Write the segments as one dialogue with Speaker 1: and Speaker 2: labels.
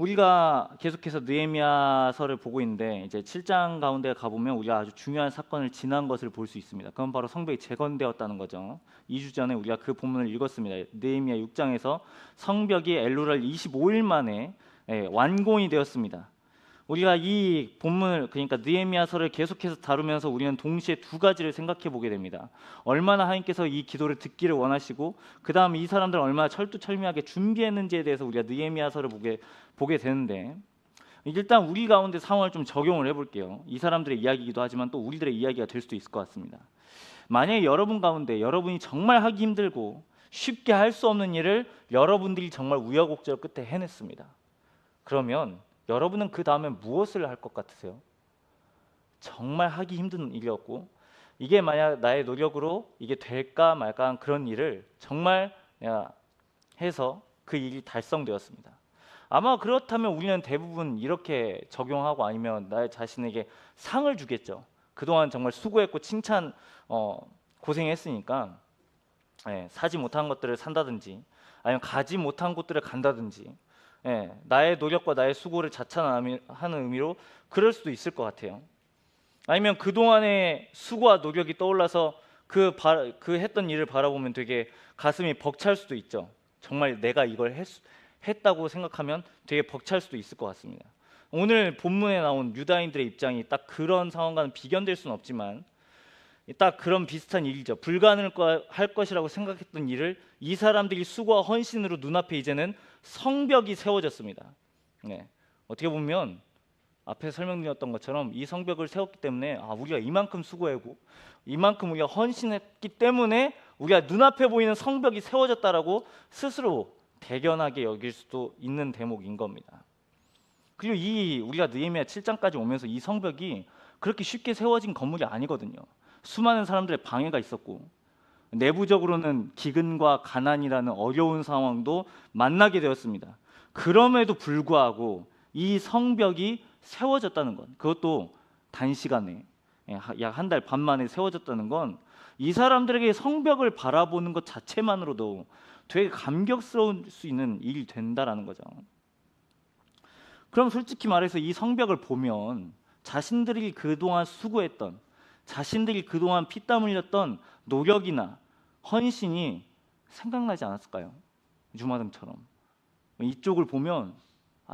Speaker 1: 우리가 계속해서 느헤미야서를 보고 있는데 이제 7장 가운데 가보면 우리가 아주 중요한 사건을 지난 것을 볼 수 있습니다. 그건 바로 성벽이 재건되었다는 거죠. 2주 전에 우리가 그 본문을 읽었습니다. 느헤미야 6장에서 성벽이 엘루랄 25일 만에 완공이 되었습니다. 우리가 이 본문을, 그러니까 느헤미야서를 계속해서 다루면서 우리는 동시에 두 가지를 생각해 보게 됩니다. 얼마나 하나님께서 이 기도를 듣기를 원하시고, 그 다음 이 사람들을 얼마나 철두철미하게 준비했는지에 대해서 우리가 느헤미야서를 보게 되는데, 일단 우리 가운데 상황을 좀 적용을 해볼게요. 이 사람들의 이야기이기도 하지만 또 우리들의 이야기가 될 수도 있을 것 같습니다. 만약에 여러분 가운데 여러분이 정말 하기 힘들고 쉽게 할 수 없는 일을 여러분들이 정말 우여곡절 끝에 해냈습니다. 그러면 여러분은 그 다음에 무엇을 할 것 같으세요? 정말 하기 힘든 일이었고, 이게 만약 나의 노력으로 이게 될까 말까 한 그런 일을 정말 내가 해서 그 일이 달성되었습니다. 아마 그렇다면 우리는 대부분 이렇게 적용하고, 아니면 나의 자신에게 상을 주겠죠. 그동안 정말 수고했고 칭찬 고생했으니까 사지 못한 것들을 산다든지, 아니면 가지 못한 곳들을 간다든지, 나의 노력과 나의 수고를 자찬하는 의미로 그럴 수도 있을 것 같아요. 아니면 그동안의 수고와 노력이 떠올라서 그 했던 일을 바라보면 되게 가슴이 벅찰 수도 있죠. 정말 내가 이걸 했다고 생각하면 되게 벅찰 수도 있을 것 같습니다. 오늘 본문에 나온 유다인들의 입장이 딱 그런 상황과는 비견될 수는 없지만 딱 그런 비슷한 일이죠. 불가능할 것이라고 생각했던 일을 이 사람들이 수고와 헌신으로 눈앞에 이제는 성벽이 세워졌습니다. 어떻게 보면 앞에 설명드렸던 것처럼 이 성벽을 세웠기 때문에 우리가 이만큼 수고하고 이만큼 우리가 헌신했기 때문에 우리가 눈앞에 보이는 성벽이 세워졌다라고 스스로 대견하게 여길 수도 있는 대목인 겁니다. 그리고 우리가 느헤미야 7장까지 오면서 이 성벽이 그렇게 쉽게 세워진 건물이 아니거든요. 수많은 사람들의 방해가 있었고, 내부적으로는 기근과 가난이라는 어려운 상황도 만나게 되었습니다. 그럼에도 불구하고 이 성벽이 세워졌다는 것, 그것도 단시간에 약 한 달 반 만에 세워졌다는 건 이 사람들에게 성벽을 바라보는 것 자체만으로도 되게 감격스러울 수 있는 일이 된다라는 거죠. 그럼 솔직히 말해서 이 성벽을 보면 자신들이 그동안 수고했던, 자신들이 그동안 피땀 흘렸던 노력이나 헌신이 생각나지 않았을까요? 주마등처럼 이쪽을 보면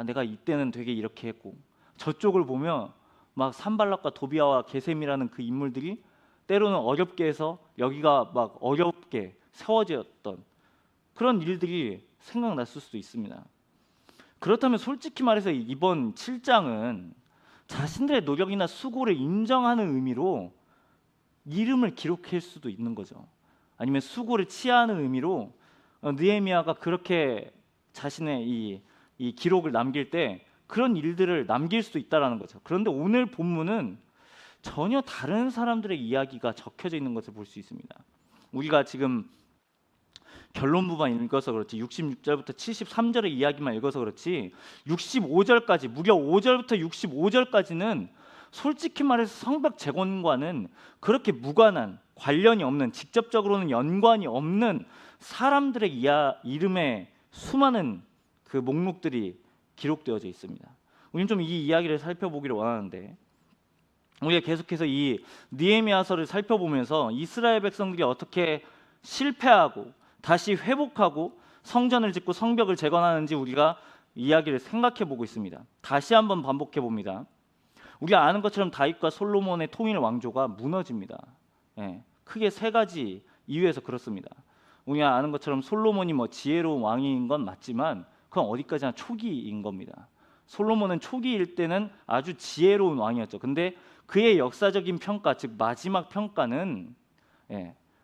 Speaker 1: 내가 이때는 되게 이렇게 했고, 저쪽을 보면 막 산발락과 도비아와 게셈이라는 그 인물들이 때로는 어렵게 해서 여기가 막 어렵게 세워졌던 그런 일들이 생각났을 수도 있습니다. 그렇다면 솔직히 말해서 이번 7장은 자신들의 노력이나 수고를 인정하는 의미로 이름을 기록할 수도 있는 거죠. 아니면 수고를 치하하는 의미로 느헤미야가 그렇게 자신의 이 기록을 남길 때 그런 일들을 남길 수도 있다라는 거죠. 그런데 오늘 본문은 전혀 다른 사람들의 이야기가 적혀져 있는 것을 볼 수 있습니다. 우리가 지금 결론부만 읽어서 그렇지, 66절부터 73절의 이야기만 읽어서 그렇지 65절까지, 무려 5절부터 65절까지는 솔직히 말해서 성벽 재건과는 그렇게 무관한, 관련이 없는, 직접적으로는 연관이 없는 사람들의 이름에 수많은 그 목록들이 기록되어져 있습니다. 우리는 좀 이 이야기를 살펴보기를 원하는데, 우리가 계속해서 이 느헤미야서를 살펴보면서 이스라엘 백성들이 어떻게 실패하고 다시 회복하고 성전을 짓고 성벽을 재건하는지 우리가 이야기를 생각해 보고 있습니다. 다시 한번 반복해 봅니다. 우리가 아는 것처럼 다윗과 솔로몬의 통일 왕조가 무너집니다. 크게 세 가지 이유에서 그렇습니다. 우리가 아는 것처럼 솔로몬이 지혜로운 왕인 건 맞지만 그건 어디까지나 초기인 겁니다. 솔로몬은 초기일 때는 아주 지혜로운 왕이었죠. 근데 그의 역사적인 평가, 즉 마지막 평가는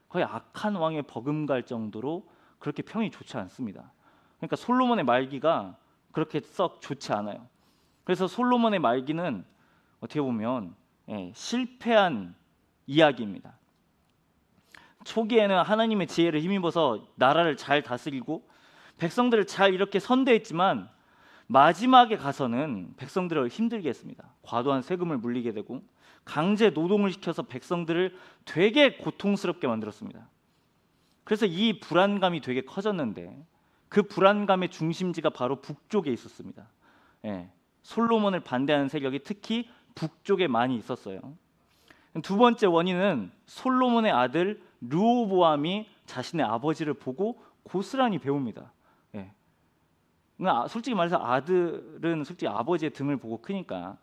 Speaker 1: 거의 악한 왕에 버금갈 정도로 그렇게 평이 좋지 않습니다. 그러니까 솔로몬의 말기가 그렇게 썩 좋지 않아요. 그래서 솔로몬의 말기는 어떻게 보면 실패한 이야기입니다. 초기에는 하나님의 지혜를 힘입어서 나라를 잘 다스리고 백성들을 잘 이렇게 선대했지만 마지막에 가서는 백성들을 힘들게 했습니다. 과도한 세금을 물리게 되고 강제 노동을 시켜서 백성들을 되게 고통스럽게 만들었습니다. 그래서 이 불안감이 되게 커졌는데 그 불안감의 중심지가 바로 북쪽에 있었습니다. 솔로몬을 반대하는 세력이 특히 북쪽에 많이 있었어요. 두 번째 원인은 솔로몬의 아들 르호보암이 자신의 아버지를 보고 고스란히 배웁니다. 솔직히 말해서 아들은 솔직히 아버지의 등을 보고 크니까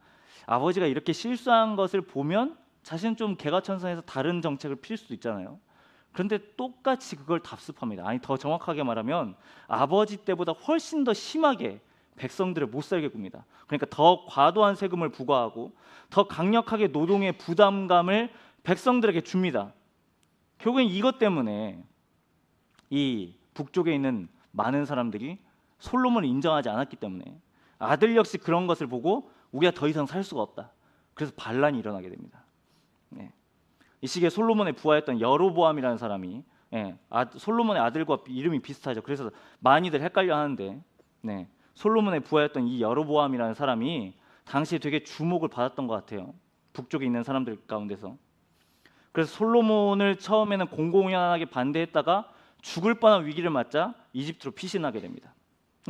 Speaker 1: 아버지가 이렇게 실수한 것을 보면 자신은 좀 개과천선해서 다른 정책을 펼 수도 있잖아요. 그런데 똑같이 그걸 답습합니다. 아니, 더 정확하게 말하면 아버지 때보다 훨씬 더 심하게 백성들을 못 살게 굽니다. 그러니까 더 과도한 세금을 부과하고 더 강력하게 노동의 부담감을 백성들에게 줍니다. 결국엔 이것 때문에 이 북쪽에 있는 많은 사람들이 솔로몬을 인정하지 않았기 때문에 아들 역시 그런 것을 보고 우리가 더 이상 살 수가 없다. 그래서 반란이 일어나게 됩니다. 이 시기에 솔로몬의 부하였던 여로보암이라는 사람이 솔로몬의 아들과 이름이 비슷하죠. 그래서 많이들 헷갈려 하는데 솔로몬의 부하였던 이 여로보암이라는 사람이 당시에 되게 주목을 받았던 것 같아요. 북쪽에 있는 사람들 가운데서. 그래서 솔로몬을 처음에는 공공연하게 반대했다가 죽을 뻔한 위기를 맞자 이집트로 피신하게 됩니다.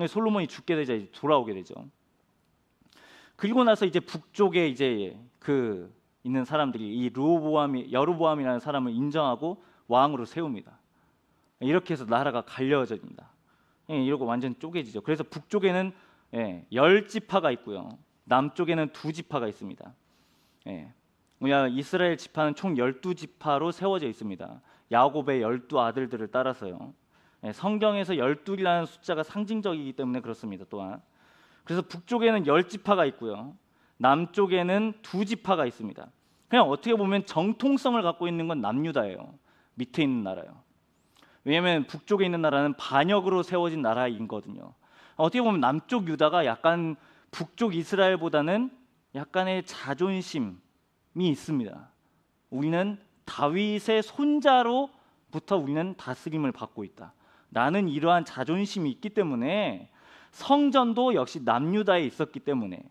Speaker 1: 솔로몬이 죽게 되자 이제 돌아오게 되죠. 그리고 나서 이제 북쪽에 이제 있는 사람들이 이 여로보암이라는 사람을 인정하고 왕으로 세웁니다. 이렇게 해서 나라가 갈려집니다. 이러고 완전 쪼개지죠. 그래서 북쪽에는 10지파가 있고요. 남쪽에는 2지파가 있습니다. 이스라엘 지파는 총 12지파로 세워져 있습니다. 야곱의 12아들들을 따라서요. 성경에서 12이라는 숫자가 상징적이기 때문에 그렇습니다. 또한 그래서 북쪽에는 10지파가 있고요. 남쪽에는 2지파가 있습니다. 그냥 어떻게 보면 정통성을 갖고 있는 건 남유다예요. 밑에 있는 나라요. 왜냐하면 북쪽에 있는 나라는 반역으로 세워진 나라이거든요. 어떻게 보면 남쪽 유다가 약간 북쪽 이스라엘보다는 약간의 자존심이 있습니다. 우리는 다윗의 손자로부터 우리는 다스림을 받고 있다. 나는 이러한 자존심이 있기 때문에 성전도 역시 남유다에 있었기 때문에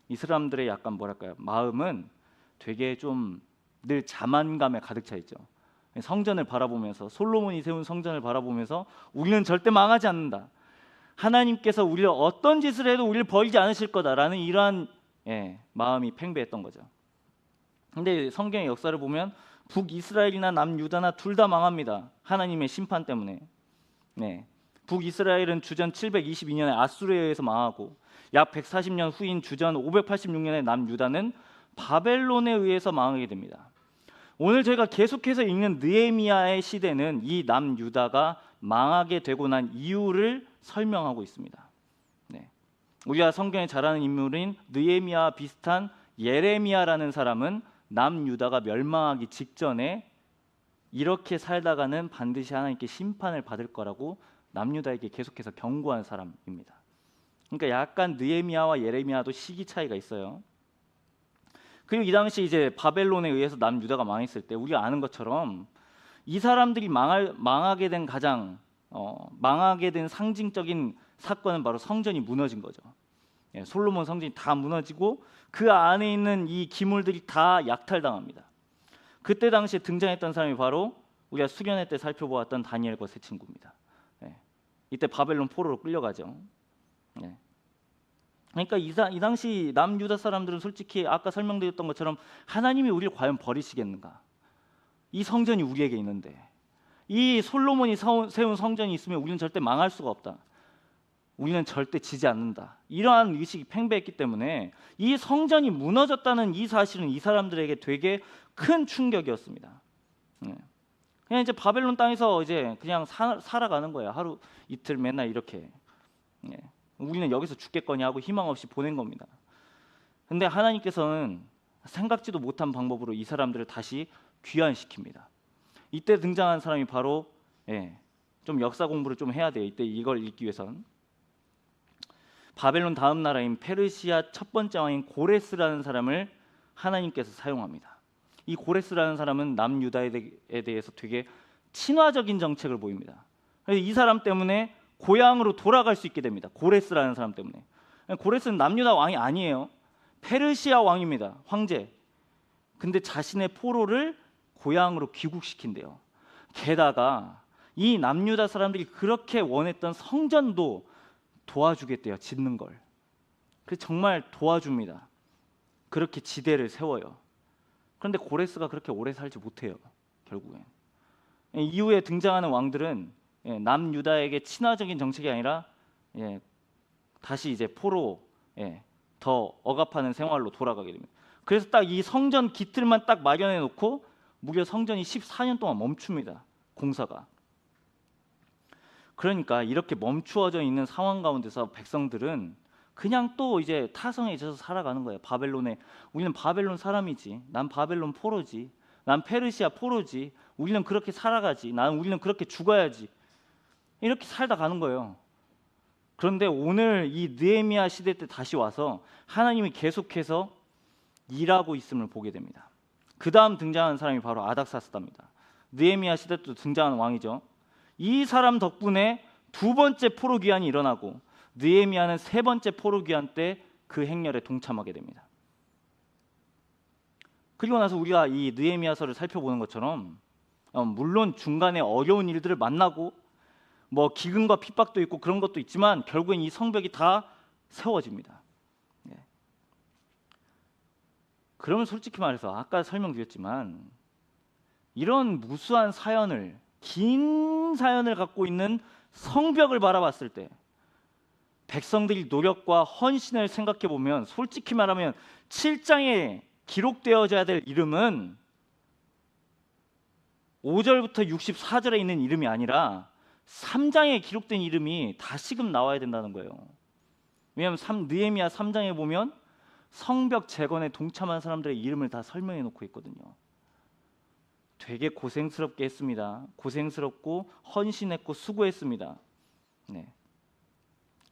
Speaker 1: 이 사람들의 약간 뭐랄까요, 마음은 되게 좀 늘 자만감에 가득 차 있죠. 성전을 바라보면서, 솔로몬이 세운 성전을 바라보면서 우리는 절대 망하지 않는다. 하나님께서 우리를 어떤 짓을 해도 우리를 버리지 않으실 거다라는 이러한 마음이 팽배했던 거죠. 근데 성경의 역사를 보면 북이스라엘이나 남유다나 둘 다 망합니다. 하나님의 심판 때문에. 북이스라엘은 주전 722년에 아수르에 의해서 망하고 약 140년 후인 주전 586년에 남유다는 바벨론에 의해서 망하게 됩니다. 오늘 저희가 계속해서 읽는 느헤미야의 시대는 이 남유다가 망하게 되고 난 이유를 설명하고 있습니다. 우리가 성경에 잘 아는 인물인 느헤미야와 비슷한 예레미야라는 사람은 남유다가 멸망하기 직전에 이렇게 살다가는 반드시 하나님께 심판을 받을 거라고 남유다에게 계속해서 경고한 사람입니다. 그러니까 약간 느헤미야와 예레미야도 시기 차이가 있어요. 그리고 이 당시 이제 바벨론에 의해서 남유다가 망했을 때 우리가 아는 것처럼 이 사람들이 망하게 된 망하게 된 상징적인 사건은 바로 성전이 무너진 거죠. 솔로몬 성전이 다 무너지고 그 안에 있는 이 기물들이 다 약탈당합니다. 그때 당시에 등장했던 사람이 바로 우리가 수련회 때 살펴보았던 다니엘과 세 친구입니다. 이때 바벨론 포로로 끌려가죠. 그러니까 이 당시 남유다 사람들은 솔직히 아까 설명드렸던 것처럼 하나님이 우리를 과연 버리시겠는가? 이 성전이 우리에게 있는데, 이 솔로몬이 세운 성전이 있으면 우리는 절대 망할 수가 없다. 우리는 절대 지지 않는다. 이러한 의식이 팽배했기 때문에 이 성전이 무너졌다는 이 사실은 이 사람들에게 되게 큰 충격이었습니다. 그냥 이제 바벨론 땅에서 이제 그냥 살아가는 거예요. 하루 이틀 맨날 이렇게. 우리는 여기서 죽겠거니 하고 희망 없이 보낸 겁니다. 근데 하나님께서는 생각지도 못한 방법으로 이 사람들을 다시 귀환시킵니다. 이때 등장한 사람이 바로 좀 역사 공부를 좀 해야 돼요. 이때 이걸 읽기 위해선 바벨론 다음 나라인 페르시아 첫 번째 왕인 고레스라는 사람을 하나님께서 사용합니다. 이 고레스라는 사람은 남유다에 대해서 되게 친화적인 정책을 보입니다. 그래서 이 사람 때문에 고향으로 돌아갈 수 있게 됩니다. 고레스라는 사람 때문에. 고레스는 남유다 왕이 아니에요. 페르시아 왕입니다. 황제. 근데 자신의 포로를 고향으로 귀국시킨대요. 게다가 이 남유다 사람들이 그렇게 원했던 성전도 도와주겠대요. 짓는 걸. 그래서 정말 도와줍니다. 그렇게 지대를 세워요. 그런데 고레스가 그렇게 오래 살지 못해요. 결국엔 이후에 등장하는 왕들은 남유다에게 친화적인 정책이 아니라 다시 이제 포로 더 억압하는 생활로 돌아가게 됩니다. 그래서 딱 이 성전 기틀만 딱 마련해 놓고 무려 성전이 14년 동안 멈춥니다. 공사가. 그러니까 이렇게 멈추어져 있는 상황 가운데서 백성들은 그냥 또 이제 타성에 젖어서 살아가는 거예요. 바벨론에 우리는 바벨론 사람이지, 난 바벨론 포로지, 난 페르시아 포로지, 우리는 그렇게 살아가지, 우리는 그렇게 죽어야지, 이렇게 살다 가는 거예요. 그런데 오늘 이 느헤미야 시대 때 다시 와서 하나님이 계속해서 일하고 있음을 보게 됩니다. 그 다음 등장하는 사람이 바로 아닥사스다입니다. 느헤미야 시대 때 등장하는 왕이죠. 이 사람 덕분에 두 번째 포로 귀환이 일어나고 느헤미야는 세 번째 포로 귀환 때 그 행렬에 동참하게 됩니다. 그리고 나서 우리가 이 느헤미야서를 살펴보는 것처럼 물론 중간에 어려운 일들을 만나고 뭐 기근과 핍박도 있고 그런 것도 있지만 결국엔 이 성벽이 다 세워집니다. 그러면 솔직히 말해서 아까 설명드렸지만 이런 무수한 사연을, 긴 사연을 갖고 있는 성벽을 바라봤을 때 백성들이 노력과 헌신을 생각해 보면 솔직히 말하면 7장에 기록되어져야 될 이름은 5절부터 64절에 있는 이름이 아니라 3장에 기록된 이름이 다시금 나와야 된다는 거예요. 왜냐하면 느헤미야 3장에 보면 성벽 재건에 동참한 사람들의 이름을 다 설명해 놓고 있거든요. 되게 고생스럽게 했습니다. 고생스럽고 헌신했고 수고했습니다.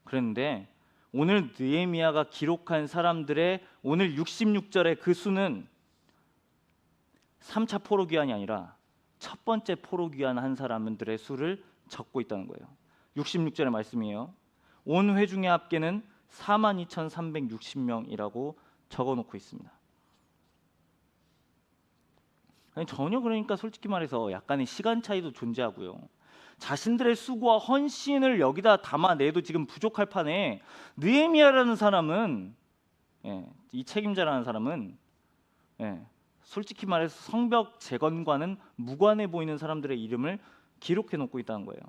Speaker 1: 그런데 오늘 느헤미야가 기록한 사람들의 오늘 66절의 그 수는 3차 포로 귀환이 아니라 첫 번째 포로 귀환한 사람들의 수를 적고 있다는 거예요. 66절의 말씀이에요. 온 회중의 합계는 42,360명이라고 적어놓고 있습니다. 전혀 그러니까 솔직히 말해서 약간의 시간 차이도 존재하고요. 자신들의 수고와 헌신을 여기다 담아내도 지금 부족할 판에 느헤미야라는 사람은 이 책임자라는 사람은 솔직히 말해서 성벽 재건과는 무관해 보이는 사람들의 이름을 기록해 놓고 있다는 거예요.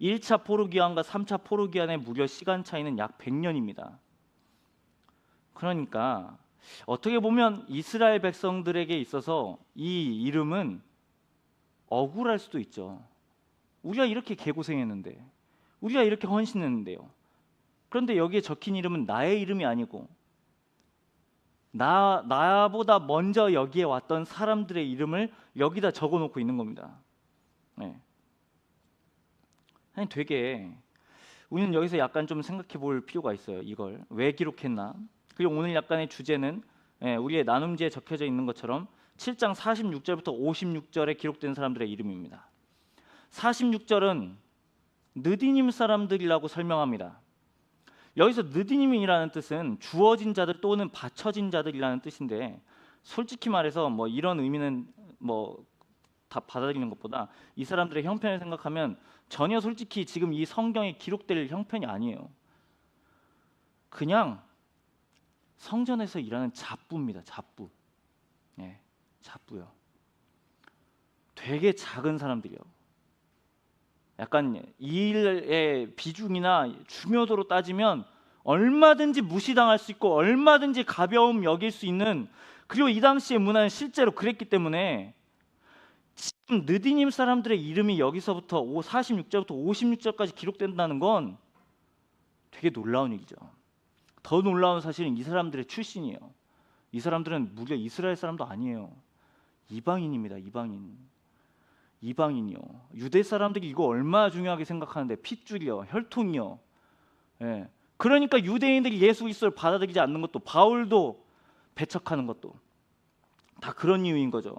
Speaker 1: 1차 포로 귀환과 3차 포로 귀환의 무려 시간 차이는 약 100년입니다. 그러니까 어떻게 보면 이스라엘 백성들에게 있어서 이 이름은 억울할 수도 있죠. 우리가 이렇게 개고생했는데, 우리가 이렇게 헌신했는데요. 그런데 여기에 적힌 이름은 나의 이름이 아니고 나보다 먼저 여기에 왔던 사람들의 이름을 여기다 적어놓고 있는 겁니다. 아니 되게 우리는 여기서 약간 좀 생각해 볼 필요가 있어요. 이걸 왜 기록했나? 그리고 오늘 약간의 주제는 우리의 나눔지에 적혀져 있는 것처럼 7장 46절부터 56절에 기록된 사람들의 이름입니다. 46절은 느디님 사람들이라고 설명합니다. 여기서 느디님이라는 뜻은 주어진 자들 또는 바쳐진 자들이라는 뜻인데 솔직히 말해서 뭐 이런 의미는 뭐 다 받아들이는 것보다 이 사람들의 형편을 생각하면 전혀 솔직히 지금 이 성경에 기록될 형편이 아니에요. 그냥 성전에서 일하는 잡부입니다. 잡부. 잡부요. 되게 작은 사람들이요. 약간 일의 비중이나 중요도로 따지면 얼마든지 무시당할 수 있고 얼마든지 가벼움 여길 수 있는, 그리고 이 당시의 문화는 실제로 그랬기 때문에 지금 느디님 사람들의 이름이 여기서부터 46절부터 56절까지 기록된다는 건 되게 놀라운 얘기죠. 더 놀라운 사실은 이 사람들의 출신이에요. 이 사람들은 무려 이스라엘 사람도 아니에요. 이방인입니다. 이방인이요. 유대 사람들이 이거 얼마나 중요하게 생각하는데, 핏줄이요, 혈통이요. 그러니까 유대인들이 예수 그리스도를 받아들이지 않는 것도, 바울도 배척하는 것도 다 그런 이유인 거죠.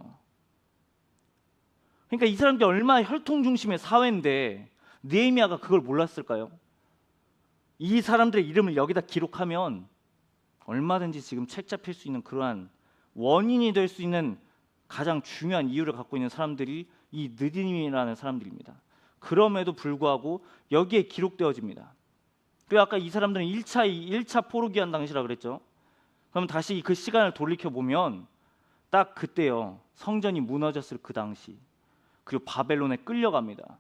Speaker 1: 그러니까 이 사람들이 얼마나 혈통 중심의 사회인데 느헤미야가 그걸 몰랐을까요? 이 사람들의 이름을 여기다 기록하면 얼마든지 지금 책 잡힐 수 있는 그러한 원인이 될 수 있는 가장 중요한 이유를 갖고 있는 사람들이 이 느디님이라는 사람들입니다. 그럼에도 불구하고 여기에 기록되어집니다. 또 아까 이 사람들은 1차 포로기한 당시라 그랬죠. 그럼 다시 그 시간을 돌이켜 보면 딱 그때요. 성전이 무너졌을 그 당시. 그리고 바벨론에 끌려갑니다.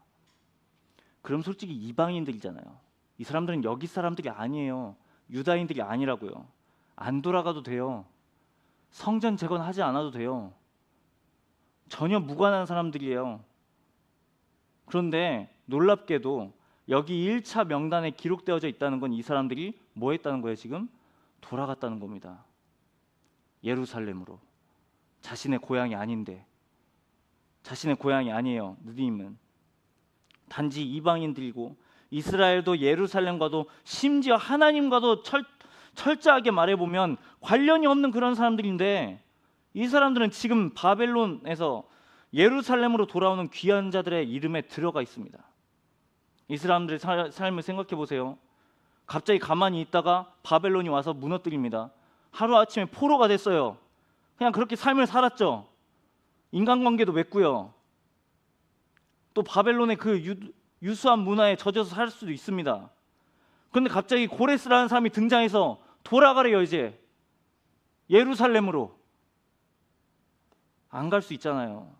Speaker 1: 그럼 솔직히 이방인들이잖아요. 이 사람들은 여기 사람들이 아니에요. 유다인들이 아니라고요. 안 돌아가도 돼요. 성전 재건하지 않아도 돼요. 전혀 무관한 사람들이에요. 그런데 놀랍게도 여기 1차 명단에 기록되어져 있다는 건 이 사람들이 뭐 했다는 거예요? 지금 돌아갔다는 겁니다. 예루살렘으로. 자신의 고향이 아닌데, 자신의 고향이 아니에요. 느디님은 단지 이방인들이고, 이스라엘도 예루살렘과도 심지어 하나님과도 철저하게 말해보면 관련이 없는 그런 사람들인데, 이 사람들은 지금 바벨론에서 예루살렘으로 돌아오는 귀한 자들의 이름에 들어가 있습니다. 이 사람들의 삶을 생각해 보세요. 갑자기 가만히 있다가 바벨론이 와서 무너뜨립니다. 하루아침에 포로가 됐어요. 그냥 그렇게 삶을 살았죠. 인간관계도 맺고요. 또 바벨론의 그 유수한 문화에 젖어서 살 수도 있습니다. 그런데 갑자기 고레스라는 사람이 등장해서 돌아가래요. 이제 예루살렘으로. 안 갈 수 있잖아요.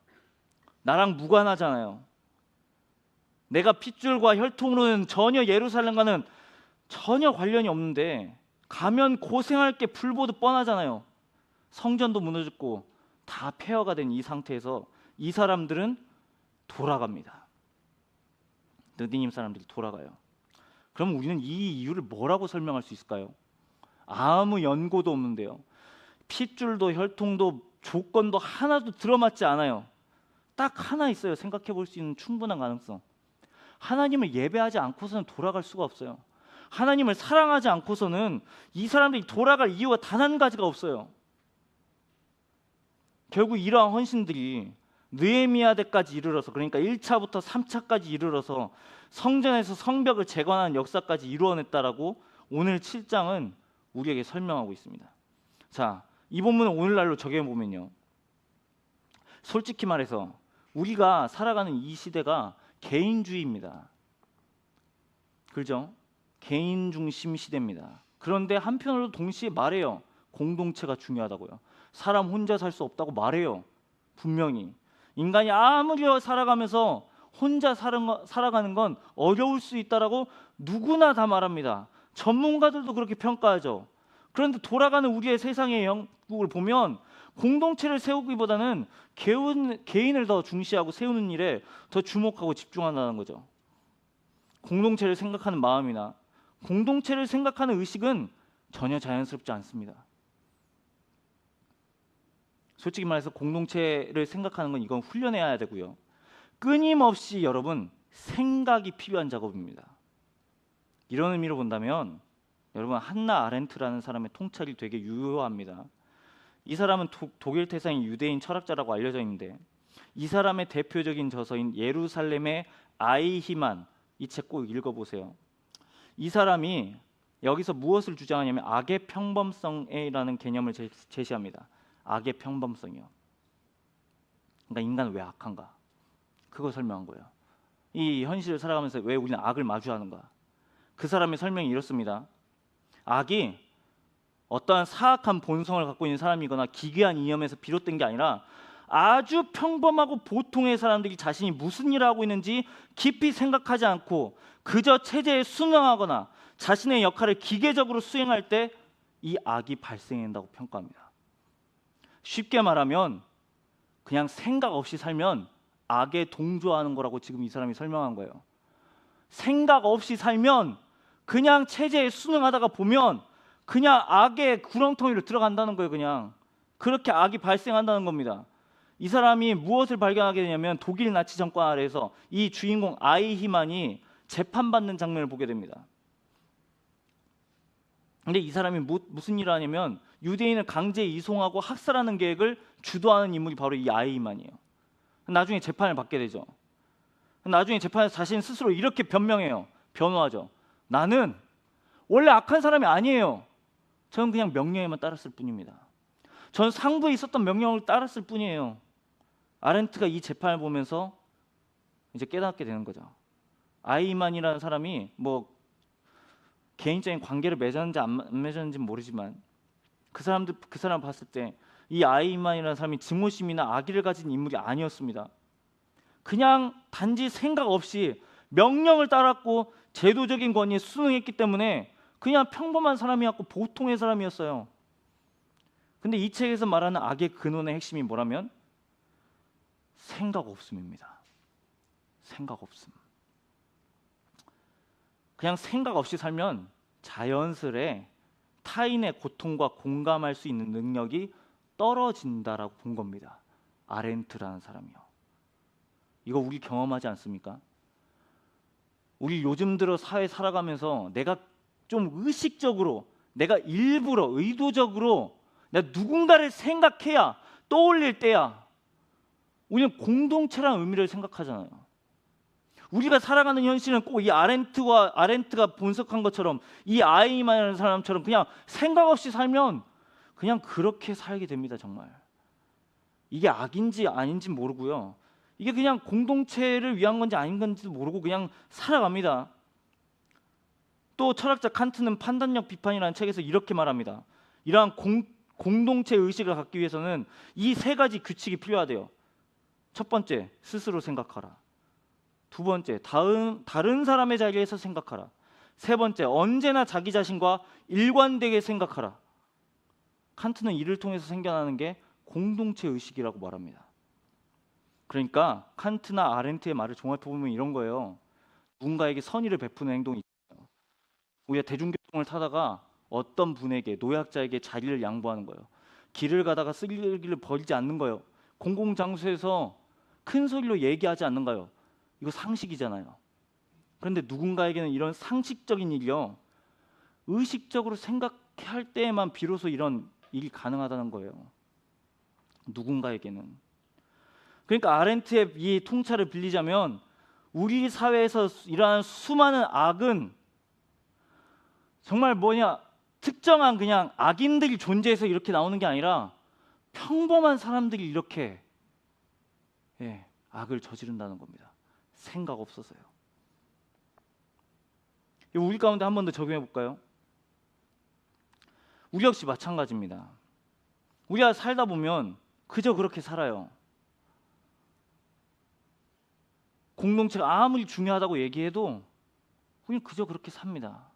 Speaker 1: 나랑 무관하잖아요. 내가 핏줄과 혈통으로는 전혀 예루살렘과는 전혀 관련이 없는데 가면 고생할 게 불보듯 뻔하잖아요. 성전도 무너졌고 다 폐허가 된 이 상태에서 이 사람들은 돌아갑니다. 느디님 사람들이 돌아가요. 그럼 우리는 이 이유를 뭐라고 설명할 수 있을까요? 아무 연고도 없는데요. 핏줄도 혈통도 조건도 하나도 들어맞지 않아요. 딱 하나 있어요. 생각해 볼 수 있는 충분한 가능성. 하나님을 예배하지 않고서는 돌아갈 수가 없어요. 하나님을 사랑하지 않고서는 이 사람들이 돌아갈 이유가 단 한 가지가 없어요. 결국 이러한 헌신들이 느헤미야 때까지 이르러서, 그러니까 1차부터 3차까지 이르러서 성전에서 성벽을 재건하는 역사까지 이루어냈다라고 오늘 7장은 우리에게 설명하고 있습니다. 자, 이 본문을 오늘날로 적용해 보면요, 솔직히 말해서 우리가 살아가는 이 시대가 개인주의입니다. 그렇죠? 개인 중심 시대입니다. 그런데 한편으로 동시에 말해요. 공동체가 중요하다고요. 사람 혼자 살 수 없다고 말해요. 분명히. 인간이 아무리 살아가면서 혼자 살아가는 건 어려울 수 있다라고 누구나 다 말합니다. 전문가들도 그렇게 평가하죠. 그런데 돌아가는 우리의 세상의 영국을 보면 공동체를 세우기보다는 개인을 더 중시하고 세우는 일에 더 주목하고 집중한다는 거죠. 공동체를 생각하는 마음이나 공동체를 생각하는 의식은 전혀 자연스럽지 않습니다. 솔직히 말해서 공동체를 생각하는 건 이건 훈련해야 되고요. 끊임없이 여러분 생각이 필요한 작업입니다. 이런 의미로 본다면 여러분 한나 아렌트라는 사람의 통찰이 되게 유효합니다. 이 사람은 독일 태생의 유대인 철학자라고 알려져 있는데 이 사람의 대표적인 저서인 예루살렘의 아이히만, 이 책 꼭 읽어보세요. 이 사람이 여기서 무엇을 주장하냐면 악의 평범성이라는 개념을 제시합니다. 악의 평범성이요. 그러니까 인간은 왜 악한가? 그걸 설명한 거예요. 이 현실을 살아가면서 왜 우리는 악을 마주하는가? 그 사람의 설명이 이렇습니다. 악이 어떠한 사악한 본성을 갖고 있는 사람이거나 기괴한 이념에서 비롯된 게 아니라 아주 평범하고 보통의 사람들이 자신이 무슨 일을 하고 있는지 깊이 생각하지 않고 그저 체제에 순응하거나 자신의 역할을 기계적으로 수행할 때 이 악이 발생한다고 평가합니다. 쉽게 말하면 그냥 생각 없이 살면 악에 동조하는 거라고 지금 이 사람이 설명한 거예요. 생각 없이 살면 그냥 체제에 순응하다가 보면 그냥 악의 구렁텅이로 들어간다는 거예요. 그냥 그렇게 악이 발생한다는 겁니다. 이 사람이 무엇을 발견하게 되냐면 독일 나치 정권 아래에서 이 주인공 아이히만이 재판받는 장면을 보게 됩니다. 근데 이 사람이 무슨 일을 하냐면 유대인을 강제 이송하고 학살하는 계획을 주도하는 인물이 바로 이 아이히만이에요. 나중에 재판을 받게 되죠. 나중에 재판에서 자신 스스로 이렇게 변명해요. 변호하죠. 나는 원래 악한 사람이 아니에요. 저는 그냥 명령에만 따랐을 뿐입니다. 저는 상부에 있었던 명령을 따랐을 뿐이에요. 아렌트가 이 재판을 보면서 이제 깨닫게 되는 거죠. 아이히만이라는 사람이 뭐 개인적인 관계를 맺었는지 안 맺었는지 모르지만 그 사람 봤을 때 이 아이만이라는 사람이 증오심이나 악의를 가진 인물이 아니었습니다. 그냥 단지 생각 없이 명령을 따랐고 제도적인 권위에 순응했기 때문에 그냥 평범한 사람이었고 보통의 사람이었어요. 근데 이 책에서 말하는 악의 근원의 핵심이 뭐라면 생각 없음입니다. 생각 없음. 그냥 생각 없이 살면 자연스레 타인의 고통과 공감할 수 있는 능력이 떨어진다라고 본 겁니다. 아렌트라는 사람이요. 이거 우리 경험하지 않습니까? 우리 요즘 들어 사회 살아가면서 내가 좀 의식적으로, 내가 일부러 의도적으로 내가 누군가를 생각해야 떠올릴 때야 우리는 공동체라는 의미를 생각하잖아요. 우리가 살아가는 현실은 꼭 이 아렌트가 분석한 것처럼 이 아이만이라는 사람처럼 그냥 생각 없이 살면 그냥 그렇게 살게 됩니다. 정말 이게 악인지 아닌지 모르고요, 이게 그냥 공동체를 위한 건지 아닌 건지도 모르고 그냥 살아갑니다. 또 철학자 칸트는 판단력 비판이라는 책에서 이렇게 말합니다. 이러한 공동체 의식을 갖기 위해서는 이 세 가지 규칙이 필요하대요. 첫 번째, 스스로 생각하라. 두 번째, 다른 사람의 자리에서 생각하라. 세 번째, 언제나 자기 자신과 일관되게 생각하라. 칸트는 이를 통해서 생겨나는 게 공동체 의식이라고 말합니다. 그러니까 칸트나 아렌트의 말을 종합해 보면 이런 거예요. 누군가에게 선의를 베푸는 행동이 있어요. 우리가 대중교통을 타다가 어떤 분에게, 노약자에게 자리를 양보하는 거예요. 길을 가다가 쓰레기를 버리지 않는 거예요. 공공장소에서 큰 소리로 얘기하지 않는 거예요. 이거 상식이잖아요. 그런데 누군가에게는 이런 상식적인 일이요, 의식적으로 생각할 때에만 비로소 이런 일이 가능하다는 거예요. 누군가에게는. 그러니까 아렌트의 이 통찰을 빌리자면 우리 사회에서 일어나는 수많은 악은 정말 특정한 그냥 악인들이 존재해서 이렇게 나오는 게 아니라 평범한 사람들이 이렇게 악을 저지른다는 겁니다. 생각 없어서요. 우리 가운데 한 번 더 적용해 볼까요? 우리 역시 마찬가지입니다. 우리가 살다 보면 그저 그렇게 살아요. 공동체가 아무리 중요하다고 얘기해도 우리는 그저 그렇게 삽니다.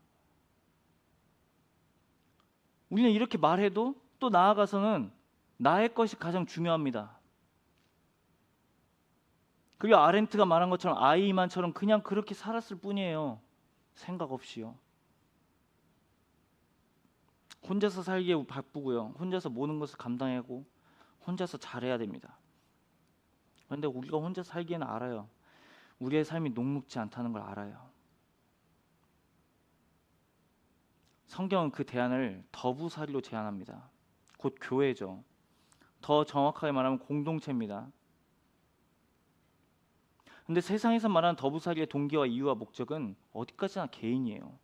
Speaker 1: 우리는 이렇게 말해도 또 나아가서는 나의 것이 가장 중요합니다. 그리고 아렌트가 말한 것처럼 아이만처럼 그냥 그렇게 살았을 뿐이에요. 생각 없이요. 혼자서 살기에 바쁘고요, 혼자서 모든 것을 감당하고 혼자서 잘해야 됩니다. 그런데 우리가 혼자 살기에는 알아요. 우리의 삶이 녹록지 않다는 걸 알아요. 성경은 그 대안을 더부살이로 제안합니다. 곧 교회죠. 더 정확하게 말하면 공동체입니다. 근데 세상에서 말하는 더부살이의 동기와 이유와 목적은 어디까지나 개인이에요.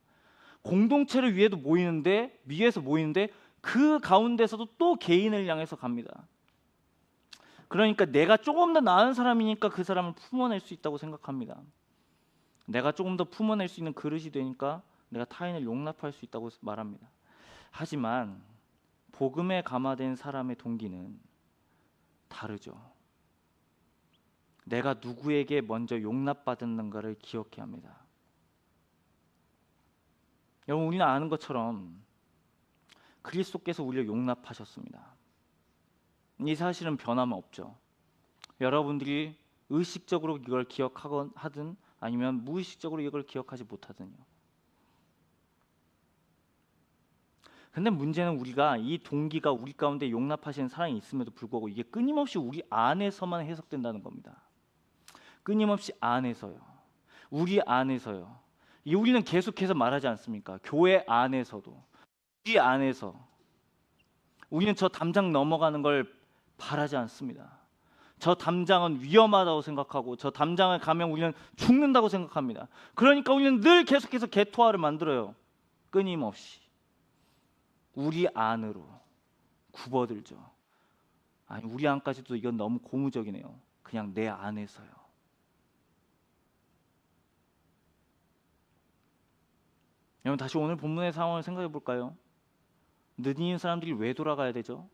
Speaker 1: 공동체를 위해서 모이는데 그 가운데서도 또 개인을 향해서 갑니다. 그러니까 내가 조금 더 나은 사람이니까 그 사람을 품어낼 수 있다고 생각합니다. 내가 조금 더 품어낼 수 있는 그릇이 되니까 내가 타인을 용납할 수 있다고 말합니다. 하지만 복음에 감화된 사람의 동기는 다르죠. 내가 누구에게 먼저 용납받았는가를 기억해야 합니다. 여러분, 우리는 아는 것처럼 그리스도께서 우리를 용납하셨습니다. 이 사실은 변함없죠. 여러분들이 의식적으로 이걸 기억하든 아니면 무의식적으로 이걸 기억하지 못하든요. 근데 문제는 우리가 이 동기가 우리 가운데 용납하시는 사랑이 있음에도 불구하고 이게 끊임없이 우리 안에서만 해석된다는 겁니다. 끊임없이 안에서요. 우리 안에서요. 우리는 계속해서 말하지 않습니까? 교회 안에서도, 우리 안에서 우리는 저 담장 넘어가는 걸 바라지 않습니다. 저 담장은 위험하다고 생각하고 저 담장을 가면 우리는 죽는다고 생각합니다. 그러니까 우리는 늘 계속해서 개토화를 만들어요. 끊임없이 우리 안으로 굽어들죠. 아니, 우리 안까지도 이건 너무 고무적이네요. 그냥 내 안에서요. 여러분 다시 오늘 본문의 상황을 생각해 볼까요? 느디님 사람들이 왜 돌아가야 되죠?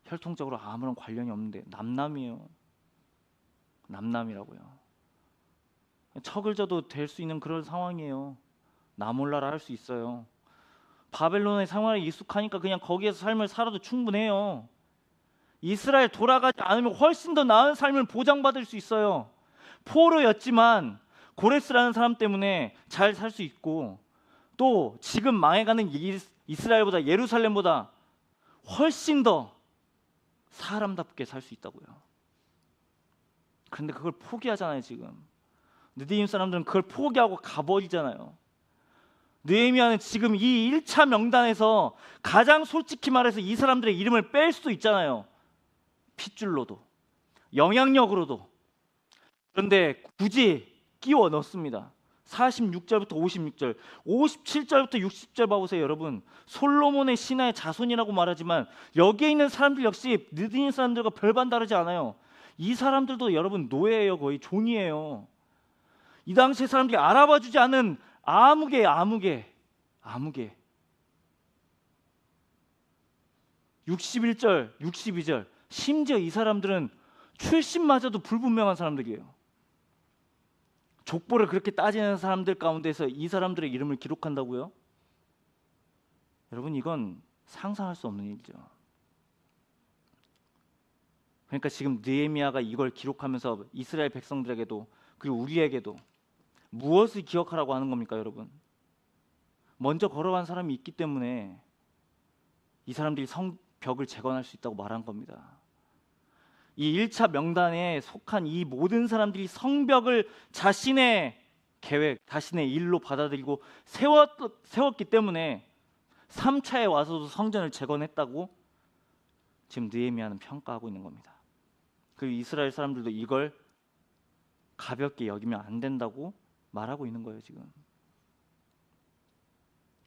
Speaker 1: 혈통적으로 아무런 관련이 없는데 남남이에요. 남남이라고요. 척을 져도 될 수 있는 그런 상황이에요. 나몰라라 할 수 있어요. 바벨론의 생활에 익숙하니까 그냥 거기에서 삶을 살아도 충분해요. 이스라엘 돌아가지 않으면 훨씬 더 나은 삶을 보장받을 수 있어요. 포로였지만 고레스라는 사람 때문에 잘 살 수 있고, 또 지금 망해가는 이스라엘보다, 예루살렘보다 훨씬 더 사람답게 살 수 있다고요. 그런데 그걸 포기하잖아요. 지금 느헤미야 사람들은 그걸 포기하고 가버리잖아요. 느헤미야는 지금 이 1차 명단에서 가장 솔직히 말해서 이 사람들의 이름을 뺄 수도 있잖아요. 핏줄로도, 영향력으로도. 그런데 굳이 끼워 넣습니다. 46절부터 56절, 57절부터 60절 봐보세요. 여러분, 솔로몬의 신하의 자손이라고 말하지만 여기에 있는 사람들 역시 느헤미야 사람들과 별반 다르지 않아요. 이 사람들도 여러분 노예예요. 거의 종이에요. 이 당시에 사람들이 알아봐주지 않은 아무개. 61절, 62절, 심지어 이 사람들은 출신마저도 불분명한 사람들이에요. 족보를 그렇게 따지는 사람들 가운데서 이 사람들의 이름을 기록한다고요? 여러분, 이건 상상할 수 없는 일이죠. 그러니까 지금 느헤미야가 이걸 기록하면서 이스라엘 백성들에게도, 그리고 우리에게도 무엇을 기억하라고 하는 겁니까? 여러분, 먼저 걸어간 사람이 있기 때문에 이 사람들이 성벽을 재건할 수 있다고 말한 겁니다. 이 1차 명단에 속한 이 모든 사람들이 성벽을 자신의 계획, 자신의 일로 받아들이고 세웠기 때문에 3차에 와서도 성전을 재건했다고 지금 느헤미야는 평가하고 있는 겁니다. 그리고 이스라엘 사람들도 이걸 가볍게 여기면 안 된다고 말하고 있는 거예요. 지금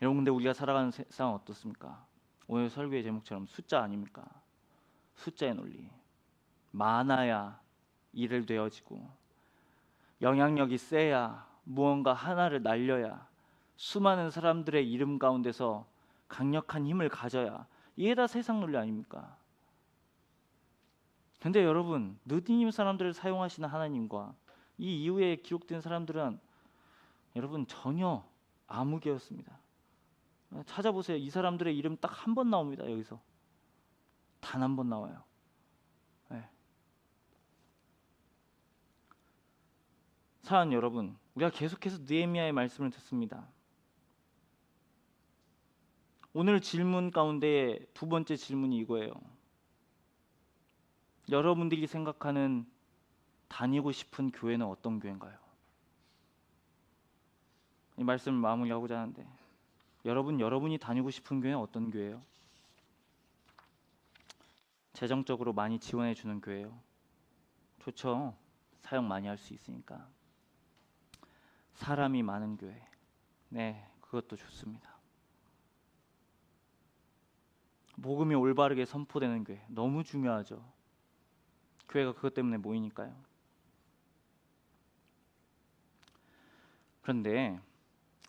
Speaker 1: 여러분, 근데 우리가 살아가는 세상 어떻습니까? 오늘 설교의 제목처럼 숫자 아닙니까? 숫자의 논리. 많아야 일을 되어지고, 영향력이 세야 무언가 하나를 날려야, 수많은 사람들의 이름 가운데서 강력한 힘을 가져야, 이게 다 세상 논리 아닙니까? 근데 여러분, 느헤미야 사람들을 사용하시는 하나님과 이 이후에 기록된 사람들은 여러분 전혀 아무개였습니다. 찾아보세요. 이 사람들의 이름 딱 한 번 나옵니다. 여기서 단 한 번 나와요. 네. 사랑하는 여러분, 우리가 계속해서 느헤미야의 말씀을 듣습니다. 오늘 질문 가운데 두 번째 질문이 이거예요. 여러분들이 생각하는 다니고 싶은 교회는 어떤 교회인가요? 이 말씀을 마무리하고자 하는데, 여러분이 다니고 싶은 교회는 어떤 교회예요? 재정적으로 많이 지원해 주는 교회예요. 좋죠. 사역 많이 할 수 있으니까. 사람이 많은 교회. 네, 그것도 좋습니다. 복음이 올바르게 선포되는 교회. 너무 중요하죠. 교회가 그것 때문에 모이니까요. 그런데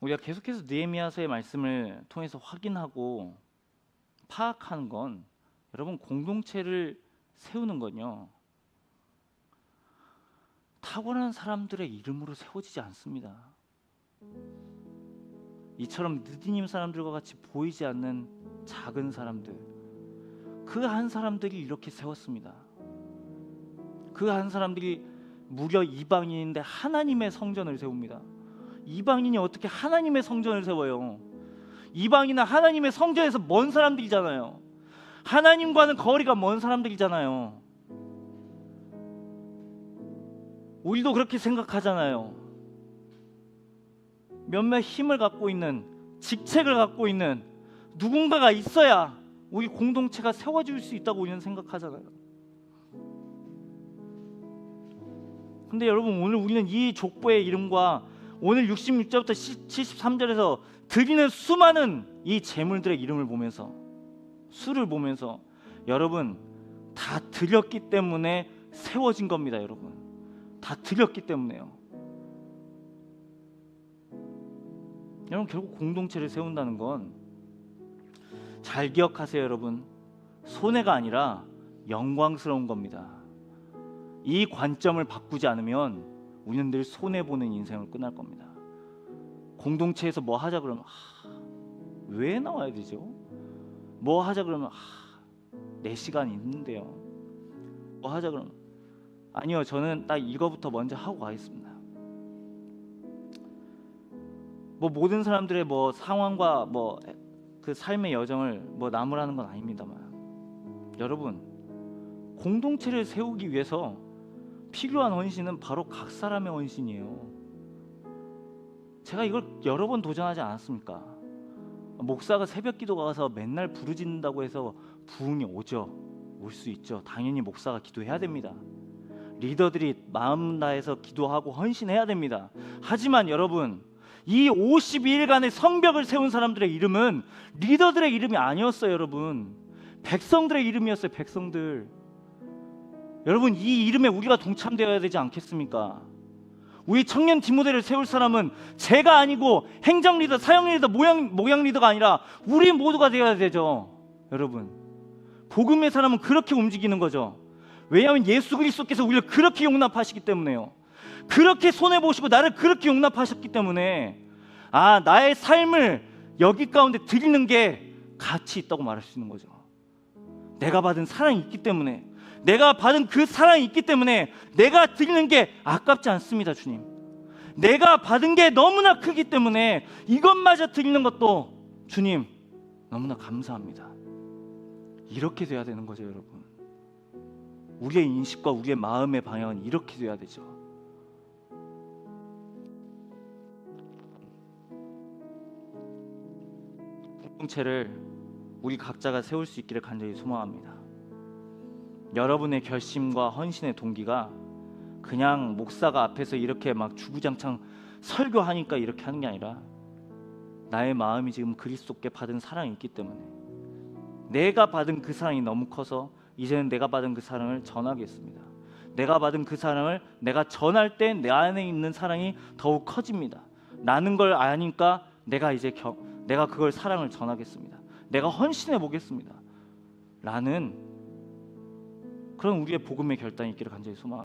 Speaker 1: 우리가 계속해서 느헤미야서의 말씀을 통해서 확인하고 파악하는 건, 여러분, 공동체를 세우는 건요, 탁월한 사람들의 이름으로 세워지지 않습니다. 이처럼 느디님 사람들과 같이 보이지 않는 작은 사람들, 그 한 사람들이 이렇게 세웠습니다. 그 한 사람들이 무려 이방인인데 하나님의 성전을 세웁니다. 이방인이 어떻게 하나님의 성전을 세워요? 이방인은 하나님의 성전에서 먼 사람들이잖아요. 하나님과는 거리가 먼 사람들이잖아요. 우리도 그렇게 생각하잖아요. 몇몇 힘을 갖고 있는, 직책을 갖고 있는 누군가가 있어야 우리 공동체가 세워질 수 있다고 우리는 생각하잖아요. 근데 여러분, 오늘 우리는 이 족보의 이름과 오늘 66절부터 73절에서 드리는 수많은 이 제물들의 이름을 보면서, 수를 보면서, 여러분, 다 드렸기 때문에 세워진 겁니다. 여러분, 다 드렸기 때문에요. 여러분, 결국 공동체를 세운다는 건, 잘 기억하세요 여러분, 손해가 아니라 영광스러운 겁니다. 이 관점을 바꾸지 않으면 우리는 늘 손해보는 인생을 끝날 겁니다. 공동체에서 뭐 하자 그러면 왜 나와야 되죠? 뭐 하자 그러면 4시간 있는데요. 뭐 하자 그러면 아니요, 저는 딱 이거부터 먼저 하고 가겠습니다. 뭐 모든 사람들의 뭐 상황과 뭐 그 삶의 여정을 뭐 나무라는 건 아닙니다만, 여러분, 공동체를 세우기 위해서 필요한 헌신은 바로 각 사람의 헌신이에요. 제가 이걸 여러 번 도전하지 않았습니까? 목사가 새벽기도 가서 맨날 부르짖는다고 해서 부흥이 오죠. 올 수 있죠. 당연히 목사가 기도해야 됩니다. 리더들이 마음 다해서 기도하고 헌신해야 됩니다. 하지만 여러분, 이 52일간의 성벽을 세운 사람들의 이름은 리더들의 이름이 아니었어요. 여러분, 백성들의 이름이었어요. 백성들. 여러분, 이 이름에 우리가 동참되어야 되지 않겠습니까? 우리 청년 디모데를 세울 사람은 제가 아니고 행정 리더, 사역 리더, 모양 리더가 아니라 우리 모두가 되어야 되죠. 여러분, 복음의 사람은 그렇게 움직이는 거죠. 왜냐하면 예수 그리스도께서 우리를 그렇게 용납하시기 때문에요. 그렇게 손해보시고 나를 그렇게 용납하셨기 때문에 나의 삶을 여기 가운데 드리는 게 가치 있다고 말할 수 있는 거죠. 내가 받은 사랑이 있기 때문에, 내가 받은 그 사랑이 있기 때문에 내가 드리는 게 아깝지 않습니다. 주님, 내가 받은 게 너무나 크기 때문에 이것마저 드리는 것도 주님 너무나 감사합니다. 이렇게 돼야 되는 거죠. 여러분, 우리의 인식과 우리의 마음의 방향은 이렇게 돼야 되죠. 공동체를 우리 각자가 세울 수 있기를 간절히 소망합니다. 여러분의 결심과 헌신의 동기가 그냥 목사가 앞에서 이렇게 막 주구장창 설교하니까 이렇게 하는 게 아니라, 나의 마음이 지금 그리스도께 받은 사랑이 있기 때문에, 내가 받은 그 사랑이 너무 커서 이제는 내가 받은 그 사랑을 전하겠습니다. 내가 받은 그 사랑을 내가 전할 때 내 안에 있는 사랑이 더욱 커집니다. 나는 걸 아니까 내가 그걸 사랑을 전하겠습니다. 내가 헌신해 보겠습니다. 라는 그런 우리의 복음의 결단이 있기를 간절히 소망합니다.